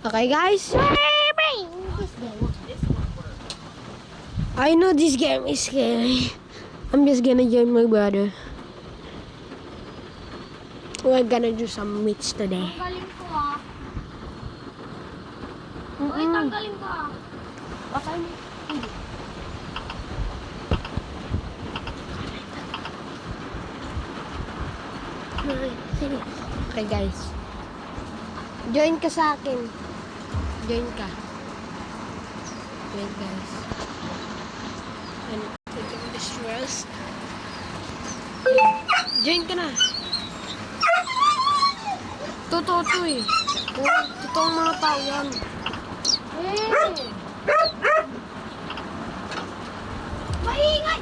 Okay, guys. I know this game is scary. I'm just gonna join my brother. We're gonna do some meets today. Tanggalin ko ah. Uy, tanggalin ko ah. Okay. Okay, guys. Join ka sa akin. Join ka. Wait, guys. And taking this rest. Join ka na. Totoo to eh. Totoong mga tao yan. Maingay!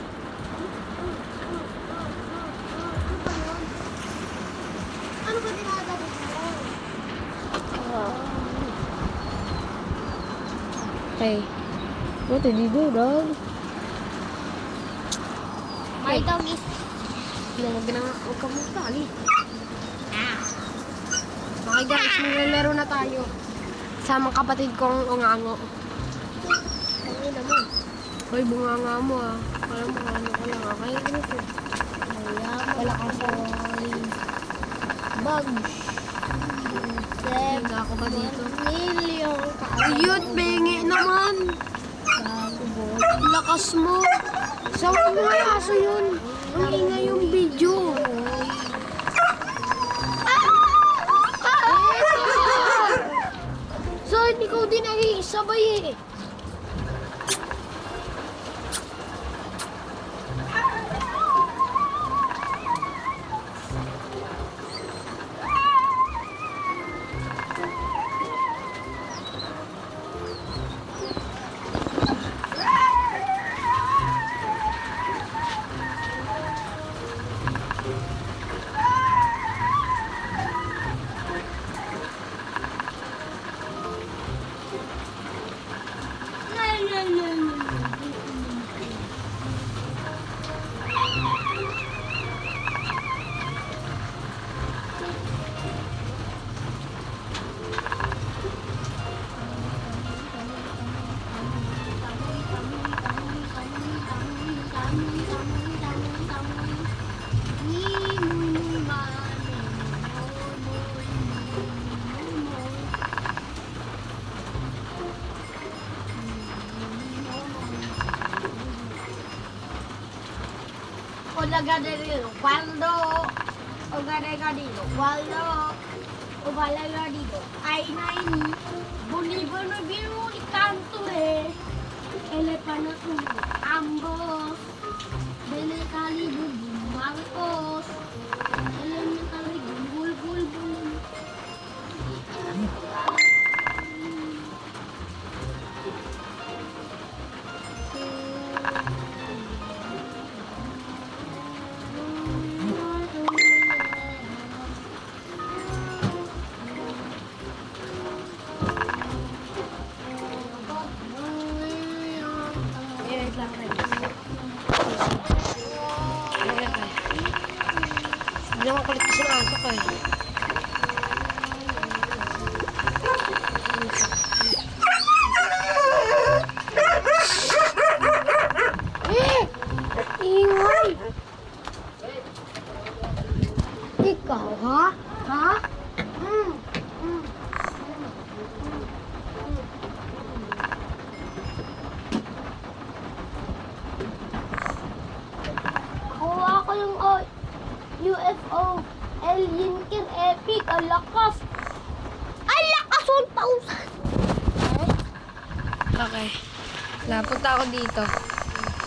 Ano ba dinadabot mo? Okay. What did you do, dog? My dog is... Huwag ka mong tali. Okay guys, maglalaro na tayo. Sama kapatid kong ungango. Ano naman? Hoy, bunganga mo ah. Alam mo, ano ko lang ah. Kaya ganito. Wala ka sa Bug. Hindi ako ba dito? Million. Ayun, bengi naman. Lakas mo. Saan mo nga aso yun? Ang ingay yung video. So, hindi ko din nakikisabay eh. Cuando ay naini bunibo no biru ni canto ele pana ambos bele kali marcos ele ni kali gul Hindi naman kulit kasi ng aso ko eh. Ingay! Ikaw, ha? Ha? Kuha ko yung UFO Alien Kid Epic. Ang lakas! Ang lakas! 1,000! Okay. Napunta ako dito.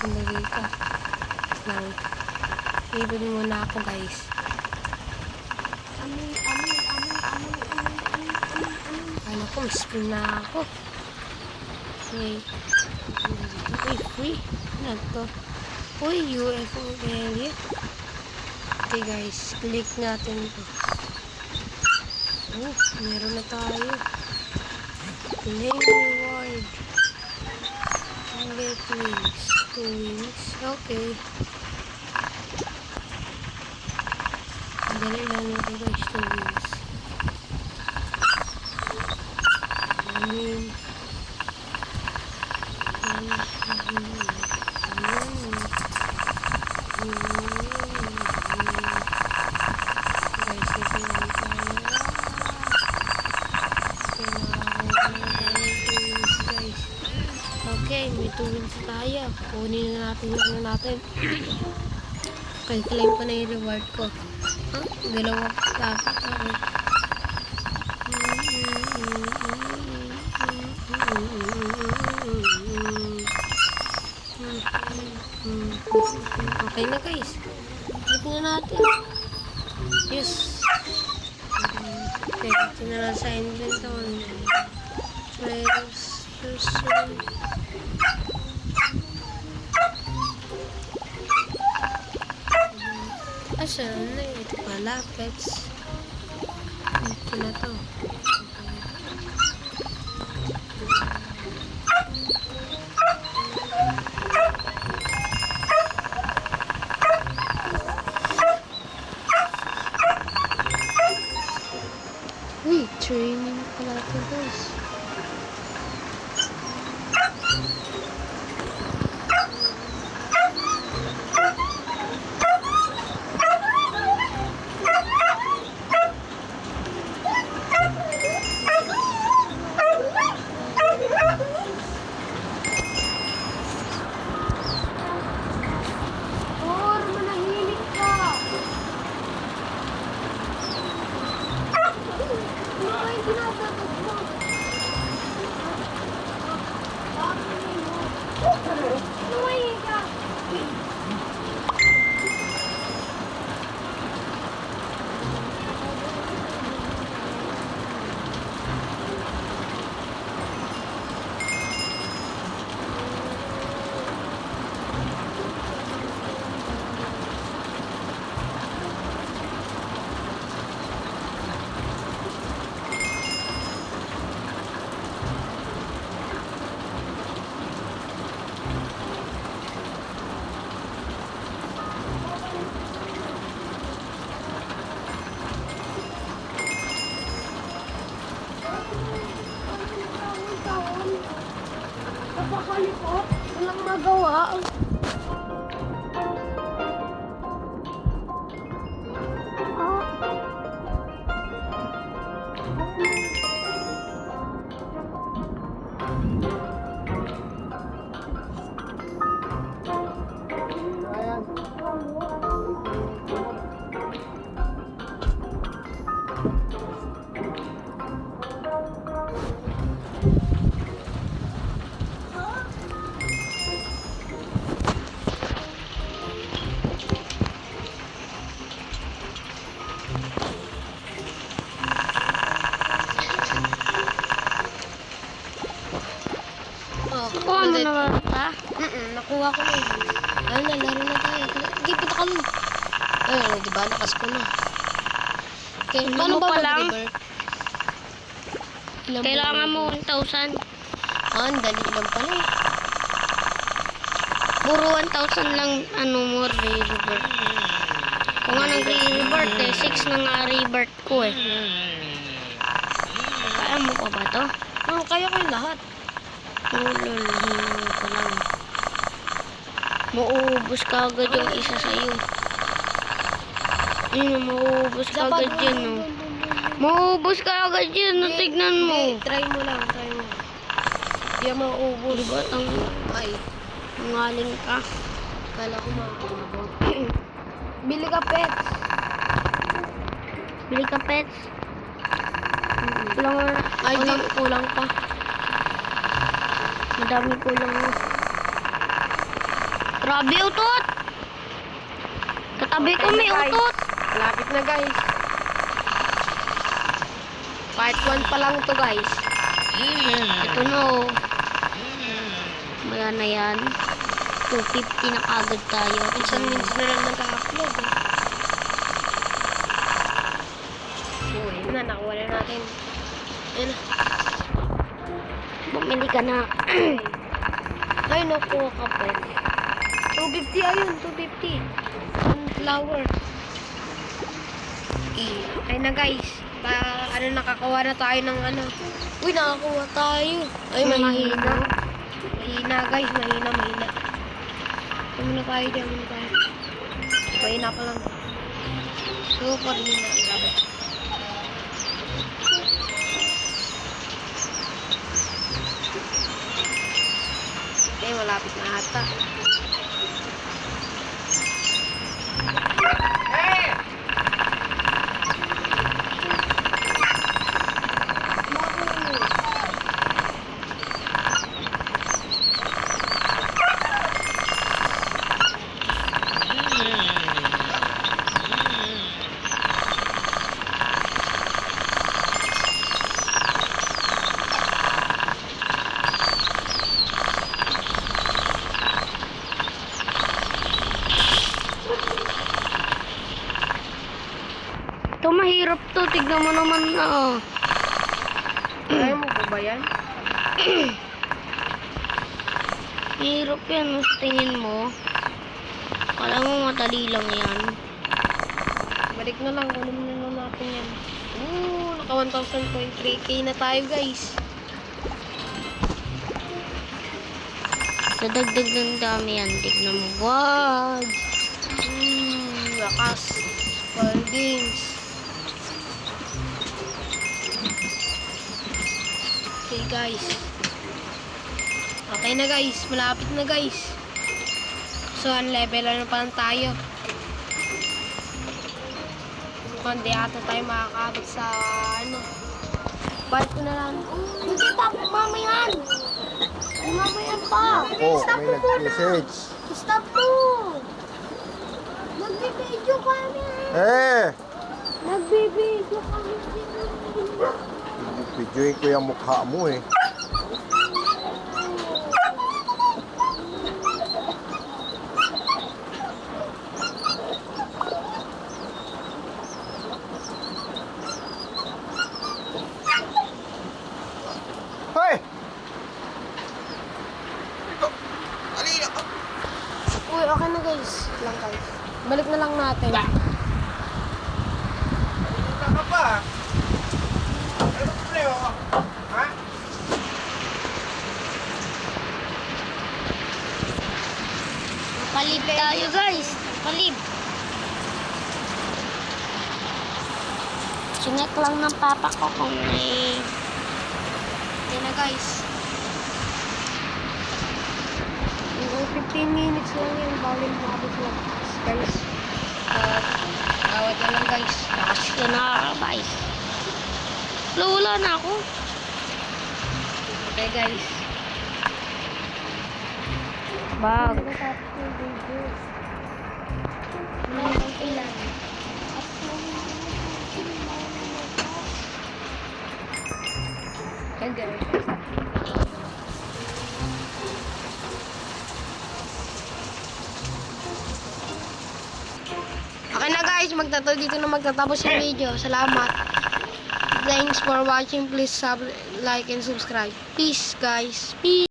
Sandali ka. Lang. Ibig muna ako, guys. Amoy. Ano ko, spin na ako. Okay. Uy. Ano to? Uy, UFO area. Okay, guys. Click natin to. Oh, meron na tayo. Claim reward. Get wings. 2 wings. Okay. Dali lang natin guys, 2 wings. Guys, kasi lang tayo. Guys. Okay, may 2 wins tayo. Kunin na natin yung ano natin. Claim ko na yung reward ko. Huh? Dalawa dapat. Okay. Okay na guys. Click na natin. Yes. Okay, ito na lang sa inventory. Trails. Asan na? Ito pala, pets. Ito na to. Uy, training pala ito guys. Or, manahimik ka. Ano ba yung ginagawa mo? Lumayin ka. Napakalikot. Walang magawa. Oh, Nakuha mo na ba ba? nakuha ko na yun. Ayun na, laro na tayo. Okay, punta ka nun. Ayun, di ba? Nakas ko na. Okay, Ano paano mo ba pa lang? mag-revert? Ilang Kailangan ba- mo 1,000. Ah, ang dali lang pala eh. Puro 1,000 lang ano mo re-revert. Kung anong re-revert eh, 6 na nga revert ko eh. Kaya mo pa ba to? Kaya ko yung lahat. Ulol, hinang ko lang. Mauubos ka agad yung isa sa'yo. Mauubos ka agad yan, no? Mauubos ka agad yan, no? Tignan mo. Hindi, try mo lang, try mo. Hindi ako mauubos. Ligot ang Ay, ngaling ka. kala ko mauubos. Bili ka, pets. Bili ka, pets. Kulang na. Ay, di, kulang pa. Madami kulang na. Grabe, utot! Katabi ko may Guys, utot. Malapit na, guys. Part 1 pa lang to, guys. Ito na, oh. Maya na yan. 250 na kagad tayo. Isang minutes na lang nag-upload. Uy, na, nakuha na natin. Ayun na. Bumili ka na. Ay, nakuha ka pa. 250, ayun, 250. One flower. Ay na, guys. Nakakawa na tayo ng ano. Uy, nakakuha tayo. Ay, mahina. Mahina guys, mahina. Muna tayo dyan, muna tayo. Mahina pa lang. Super mahina. Grabe. Okay, malapit na ata. Ito mahirap to. Tignan mo naman na oh. Kaya mo ba yan? Mahirap yan. Mas tingin mo. Kala mo madali lang yan. Balik na lang, kunin na lang natin yan. Naka 1,000.3k na tayo guys. Dadagdag ng dami yan. Tignan mo. Wow! Lakas. Holdings. Okay guys. Okay na guys, malapit na guys. So, level ano pa lang tayo. Mukhang di ata tayo makakabot sa ano. Balik ko na lang. Hindi, stop! Mamayan! Mamayan pa! Ako, may nag-message. Stop mo! Nagbibideo kami! Nagbibideo kami! Videoin ko yung mukha mo eh. Hoy! Ito! Alina! Uy, okay na guys. Lang guys. Balik na lang natin. Alina ka pa! Ano ba problema? Ha? Palib tayo guys. Palib. Sinek lang ng papa ko kung may... Okay na guys. Hanggang 15 minutes lang yung bawin mabot lang. Guys. Awat na lang guys. Lakas ka nakakabay. Wala na ako. Okay guys. Bag. Okay na guys, dito na magtatapos yung video. Salamat. Thanks for watching. Please like and subscribe. Peace guys. Peace.